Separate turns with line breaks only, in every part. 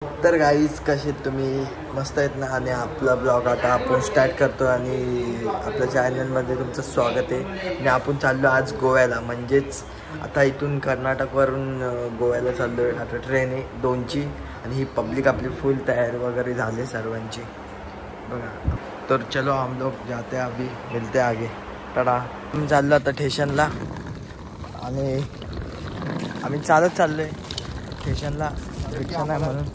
तर गाईज कसे तुम्ही मस्त आहेत ना. आणि आपला ब्लॉग आता आपण स्टार्ट करतो आणि आपल्या चॅनलमध्ये तुमचं स्वागत आहे. आणि आपण चाललो आज गोव्याला, म्हणजेच आता इथून कर्नाटकवरून गोव्याला चाललो आहे. आता ट्रेन आहे 2ची आणि ही पब्लिक आपली फुल तयार वगैरे झाले सर्वांची बघा. तर चलो हम लोग जाते अभी, मिलते आगे. टाटा. आम्ही चाललो आता स्टेशनला आणि आम्ही चालत चाललो आहे स्टेशनला, रिक्षा नाही म्हणून.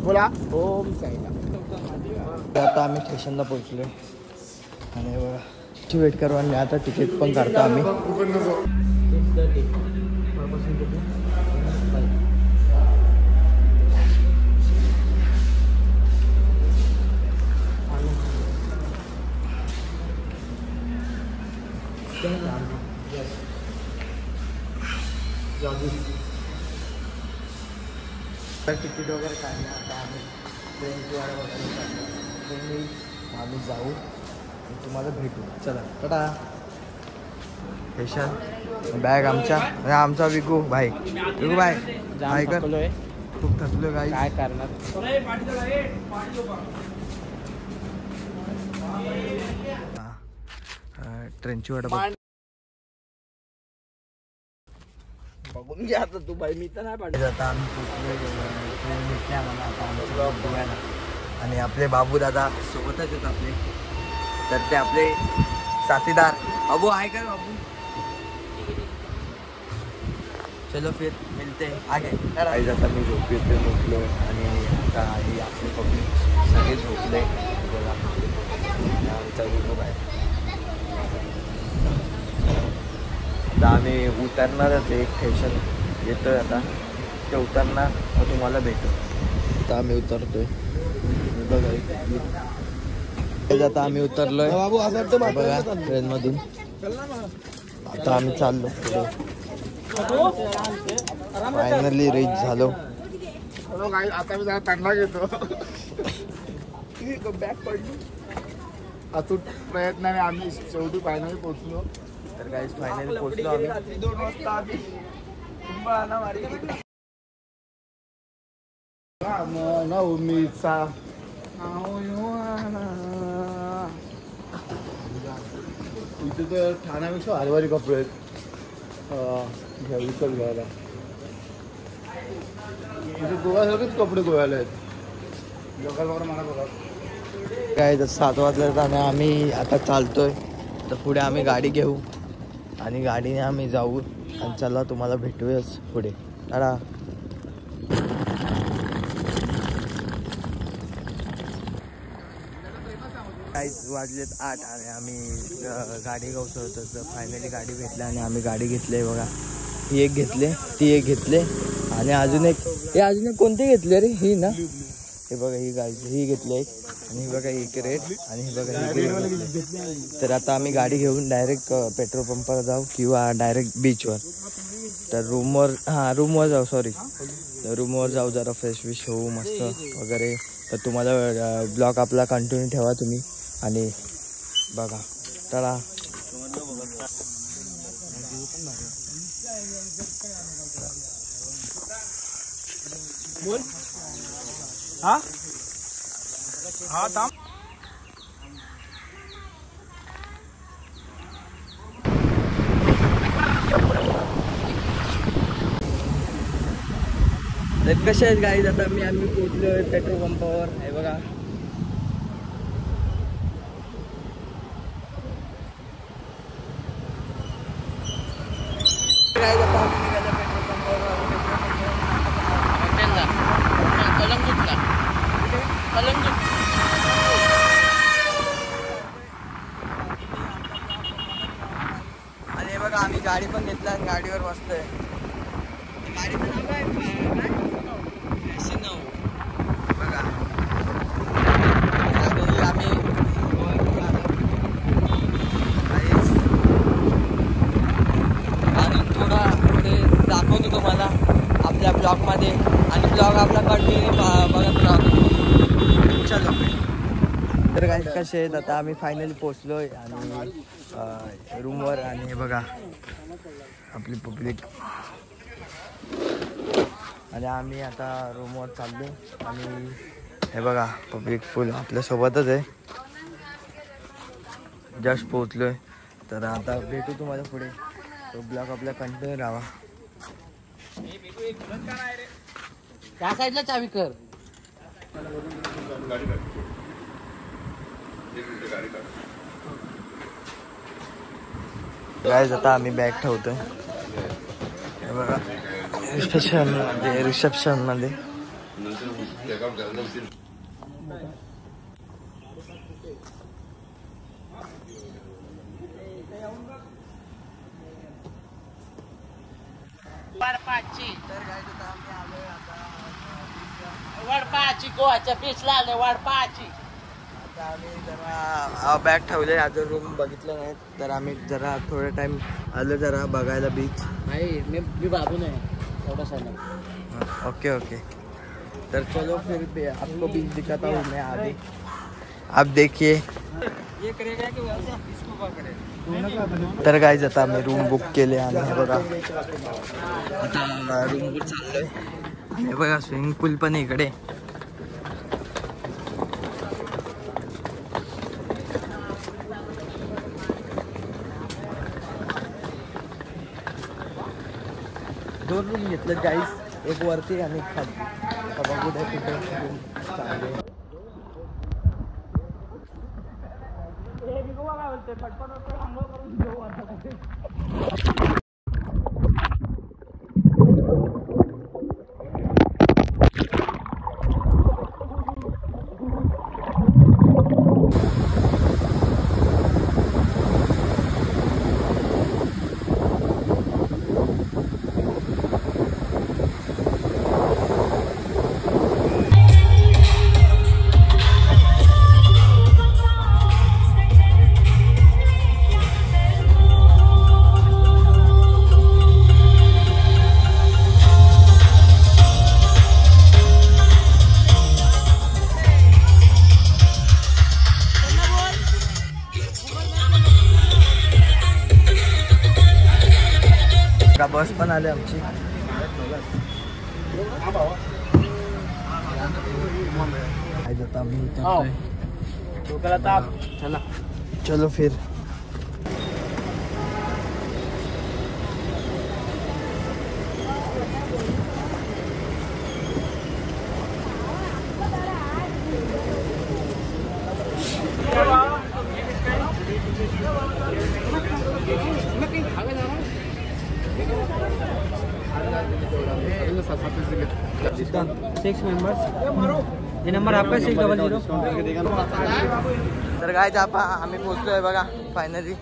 बोला ओम साईला.
आता आम्ही स्टेशनला पोहोचलो आणि बघा वेट करू आणि आता तिकीट पण काढतो आम्ही. तिकीट वगैरे काय नाही. आता आम्ही ट्रेनची वाट वगैरे आम्ही जाऊ आणि तुम्हाला भेटू. चला टाटा. स्टेशन बॅग आमच्या आणि आमचा विकू भाई. विकू भाई काय कर, खूप थकलो काही काय करणार. ट्रेनची वाट
बघून घ्या आता तू बाई, मी तर नाही पाठवत.
आता आम्ही पोचलो, ट्रेन भेटली आम्हाला. आता आमचं ब्लॉग बघायला आणि आपले बाबू दादा सोबतच आहेत आपले, तर ते आपले साथीदार. बाबू आहे का बाबू? चलो फिर मिलते आगे. आता मी झोपेत झोपलो आणि आता ही आपली पब्लिक सगळे झोपले बघा. आमचा विनोद आहे. आता आम्ही उतरणारच. एक स्टेशन येतोय आता, ते उतरणार मग तुम्हाला भेटू. आता आम्ही उतरतोय बघा. आता आम्ही उतरलोय बघा ट्रेनमधून. आता आम्ही चाललो पुढे. फायनली रीच झालो.
आता मी जरा थंडा घेतो. बॅग पडली. अचूक प्रयत्नाने आम्ही शेवटी फायनली पोहोचलो.
तर गाईज फायनली पोहोचलो आम्ही.
2 वाजता आम्ही उमेदचा इथे तर ठाण्यापेक्षा हरवारी कपडे आहेत विकत घ्यायला. इथे गोव्यासारखेच कपडे गोव्याला आहेत. लोकांना मला बघा
काय 7 वाजले आणि आम्ही आता चालतोय. तर पुढे आम्ही गाडी घेऊ आणि गाडीने आम्ही जाऊ आणि चला तुम्हाला भेटूयाच पुढे. टाटा. काहीच वाजलेत 8 आणि आम्ही गाडी गावतो होतो. तर फायनली गाडी भेटली आणि आम्ही गाडी घेतली बघा. ही एक घेतले, ती एक घेतले आणि अजून एक कोणती घेतली रे? ही ना, हे बघा ही गाडी ही घेतली एक. आणि बघा एक रेड आणि बघा ही. तर आता आम्ही गाडी घेऊन डायरेक्ट पेट्रोल पंपावर जाऊ किंवा डायरेक्ट बीचवर. तर रूमवर जाऊ. सॉरी, रूमवर जाऊ, जरा फ्रेश विश होऊ मस्त वगैरे. तर तुम्हाला ब्लॉग आपला कंटिन्यू ठेवा तुम्ही आणि बघा. टाटा.
बोल. हा हा थांब.
तर कसे आहेत गाईज? आता आम्ही पोहोचलोय पेट्रोल पंपावर. आहे बघा. आणि बघा आम्ही गाडी पण घेतला आणि गाडीवर बसतोय. गाडीचं नाव काय? बघा आम्ही आणि थोडा पुढे दाखवतो तुम्हाला आपल्या ब्लॉगमध्ये आणि ब्लॉग आपला कंटिन्यू बघत राहतो. चलो. तर काय कसे आहेत आता आम्ही फायनली पोचलोय आणि रूमवर. आणि हे बघा आपली पब्लिक. आणि आम्ही आता रूमवर चाललो आणि हे बघा पब्लिक फुल आपल्यासोबतच आहे. जस्ट पोचलोय. तर आता भेटू तुम्हाला पुढे. तो ब्लॉग आपला कंटिन्यू राहा.
त्या साईडला चावी कर.
गाईज आता आम्ही बॅग ठेवतोय हे बघा रिसेप्शन मध्ये.
वडपाची गोवाच्या बीचला आले. वडपाची
आता आम्ही जरा बॅग ठेवले. अजून रूम बघितलं नाही तर आम्ही जरा थोडा टाइम आलो जरा बघायला बीच.
नाही मी बाबू नाही थोडासा.
Okay okay. तर चलो फिर आपको बीच दिखाता हूँ मैं आगे. आप देखिए. तर गाईज आता आम्ही रूम बुक केले आणि हे बघा आता रूमवर चाललोय. हे बघा स्विमिंग पूल पण इकडे. दोन रूम घेतले गाईज. एक वरती आणि एक खाली. आता बघू द्या कुठे रूम चांगले. बस पण आले आमची. चला चलो फिर.
Six members. ये नंबर आपका 600.
तर काय आम्ही पोचलोय बघा फायनली.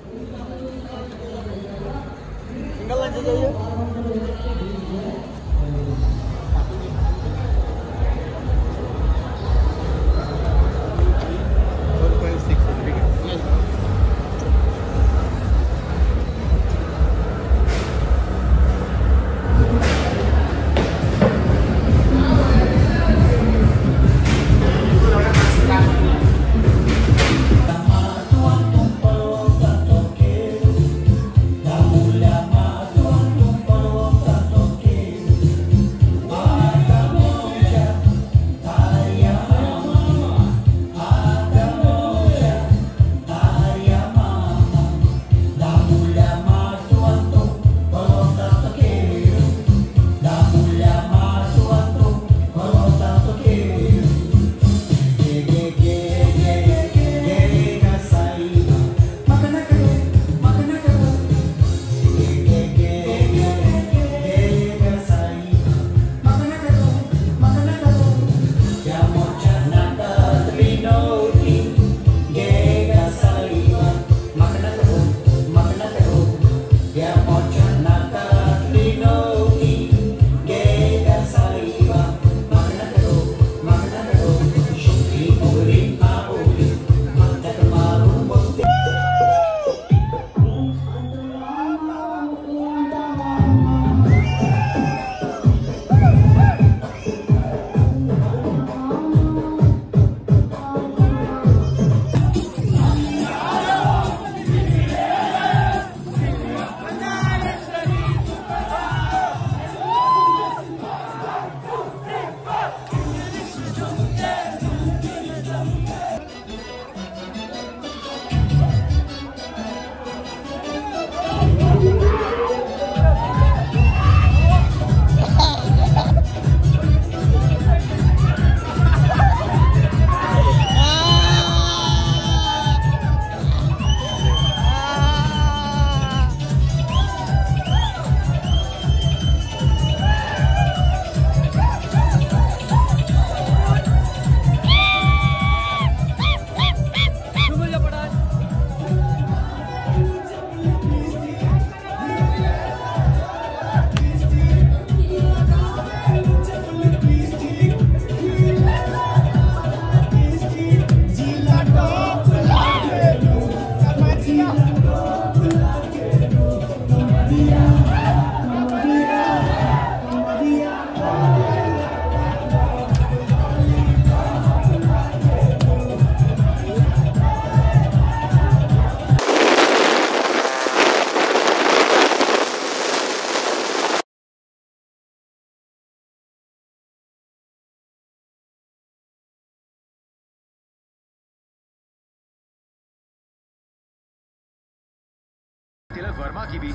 की भी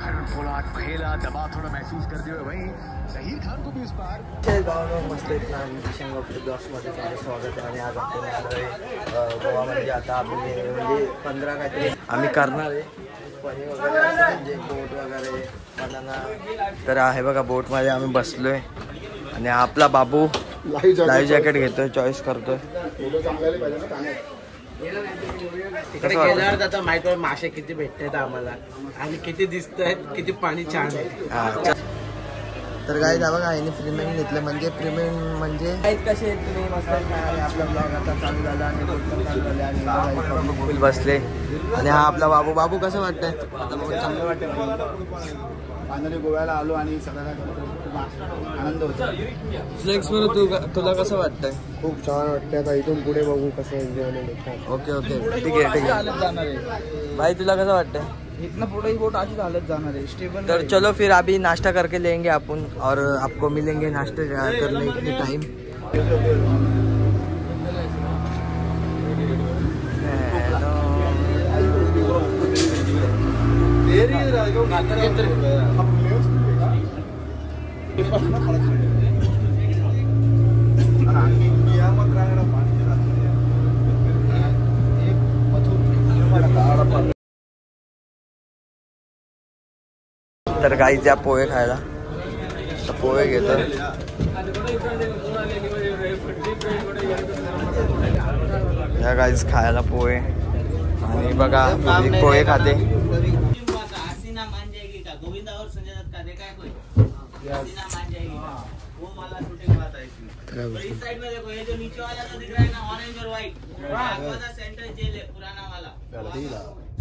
हरण पोलार्ड पहेला दबाव थोड़ा महसूस करते हुए वहीं जहीर खान को भी इस बार
मस्त इतना ब्लॉग्समध्ये तुमचं स्वागत आहे. आणि आज आपण आलोय गोवामध्ये. आता आपले म्हणजे 15 काहीतरी आम्ही करणार आहे पनीर वगैरे असं म्हणजे बोट वगैरे बनाना. तर आहे बघा बोटमध्ये आम्ही बसलोय आणि आपला बाबू लाईव्ह जॅकेट घेतोय चॉईस करतोय.
तिकडे गेल्यावर आता माहिती आहे मासे किती भेटतात आम्हाला आणि किती दिसत आहेत, किती पाणी छान आहे.
तर काय बघा याने प्रीमियम घेतलं म्हणजे प्रीमियम म्हणजे कसे आहेत तुम्ही मस्त. आपला ब्लॉग आता चालू झाला आणि फुल बसले. आणि हा आपला बाबू. बाबू कसं वाटतंय?
आता बहुत चांगलं वाटतं. फायनली गोव्याला आलो आणि सगळ्यांना खूप आनंद होतो.
फ्लेक्स तुला कसं वाटतंय?
खूप छान वाटतं. आता इथून पुढे बघू कसं एन्जॉय.
ओके ओके ठीक आहे ठीक आहे.
जाणार आहे
भाई तुला कसं वाटतंय?
इतना पुढे ही बोट अशी हालत जाणार आहे स्टेबल.
तर चलो फिर अभी नाश्ता करके लेंगे अपन और आपको मिलेंगे नाश्ते करने के टाइम. तर गाईज या पोहे खायला तर पोहे घेतो. या गाईज खायला पोहे आणि बघा पोहे खाते.
हसीना मान जाएगी का गोविंदा और संजय दत्त का देखा है कोई? हसीना मान जाएगी का वो वाला शूटिंग हुआ था इसमें. और इस साइड में देखो ये जो नीचे वाला तो दिख रहा है ना ऑरेंज और व्हाइट, अगवादा सेंट्रल जेल है पुराना वाला.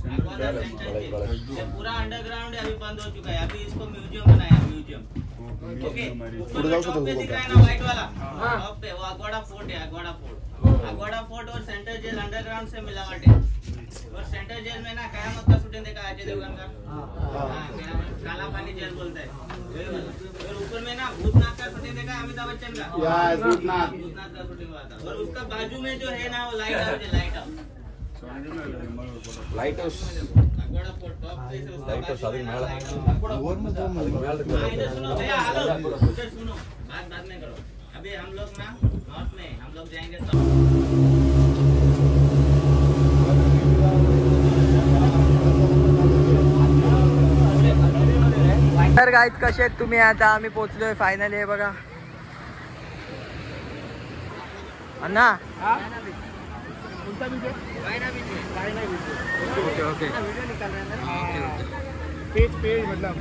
अगवादा सेंट्रल जेल ये पूरा अंडरग्राउंड है, अभी बंद हो चुका है. अभी इसको म्यूजियम बनाया म्यूजियम. ओके ऊपर में टॉप पे दिख रहा है ना व्हाइट वाला, टॉप पे वो अगवाड़ा फोर्ट है. अगवाड़ा फोर्ट और सेंट्रल जेल अंडरग्राउंड से मिलावट है. और सेंट्रल जेल में ना कयामत का शूटिंग देखा अजय देवगन का. काला पानी जेल बोलता है. और ऊपर में ना भूतनाथ का शूटिंग देखा अमिताभ बच्चन का. भूतनाथ का शूटिंग हुआ था. और उसका बाजू में जो है ना वो लाइट हाउस है. Light house Aguada fort top पे से उसका लाइट हाउस इधर सुनो भैया, हेलो इधर सुनो, बात नहीं करो. अभी हम लोग ना नॉर्थ में हम लोग जाएंगे
तर गाईज कसे आहेत तुम्ही? आता आम्ही पोहोचलोय फायनली. हे बघा अण्णा ओके ओके
पेज मतलब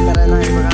करायला आहे बघा.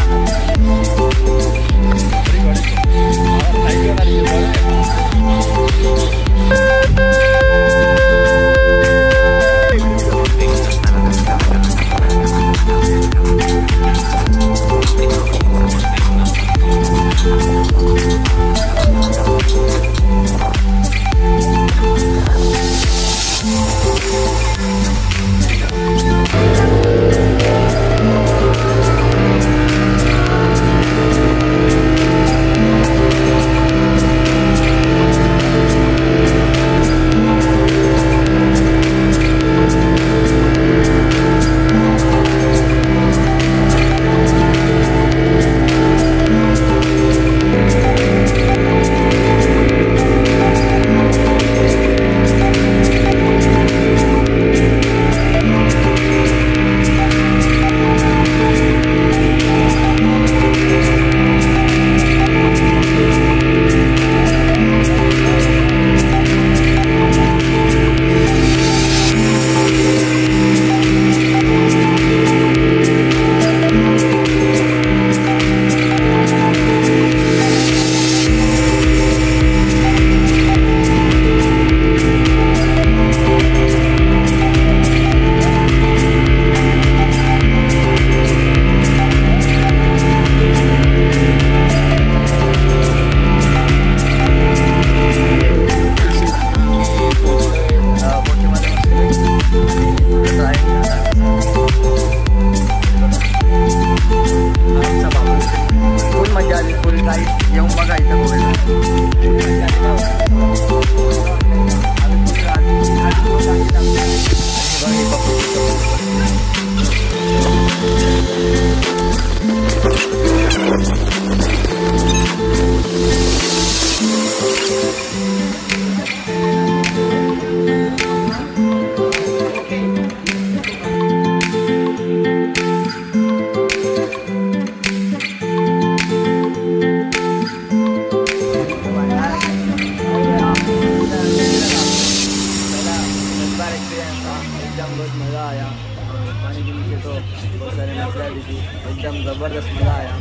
एकदम ज़बरदस्त मज़ा आया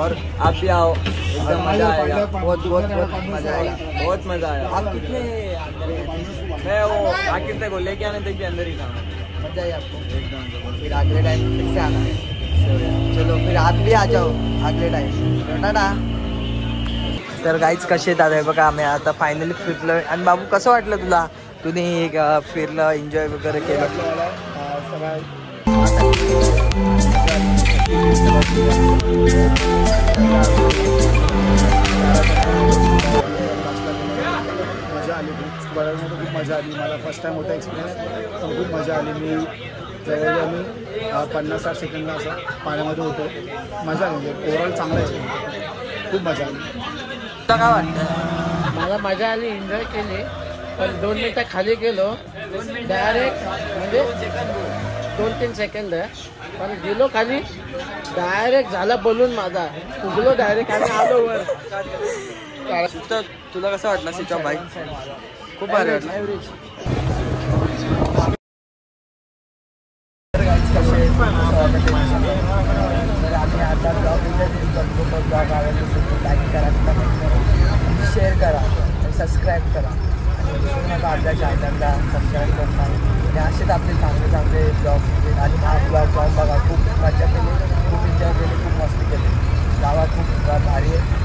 और आप भी आओ, एकदम मज़ा आएगा, बहुत बहुत बहुत मज़ा आएगा, बहुत मज़ा आया। आप कितने मैं वो आखिर तक लेके आने तक भी अंदर ही था, मज़ा आई आपको एकदम। फिर अगले टाइम फिर से आना है, चलो फिर आप भी आ जाओ अगले टाइम, टाटा। तर गाईच कसे येतात आहे बघा, आम्ही आता फायनली फिरलो. आणि बाबू कसं वाटलं तुला, तुम्ही फिरलं एन्जॉय वगैरे केलं?
मजा आली, बऱ्याचमध्ये खूप मजा आली. मला फर्स्ट टाइम होता एक्सपिरियन्स, पण खूप मजा आली. मी जवळजवळ मी 50-60 सेकंदला असं पाण्यामध्ये होतो. मजा आली, म्हणजे ओव्हरऑल चांगला एक्सपिरियन्स, खूप मजा आली.
तुला काय वाटतं?
मला मजा आली, एन्जॉय केली. पण 2 मिनिटं खाली गेलो डायरेक्ट, म्हणजे 2-3 सेकंद, पण गेलो खाली डायरेक्ट झाला बोलून माझा उगलो डायरेक्ट आणि आलो वर.
तुला कसं वाटलं सिचा बाईक? खूप भारी वाटलं. आम्ही आता ब्लॉग लाईक करा, शेअर करा, सबस्क्राईब करा आणि आपल्या चॅनलला सबस्क्राईब करणार. आणि असेच आपले चांगले चांगले ब्लॉग आणि हा ब्लॉग जाऊन बघा. खूप मजा केली, खूप एन्जॉय केली, खूप मस्ती केली. गावात खूप भारी आहे.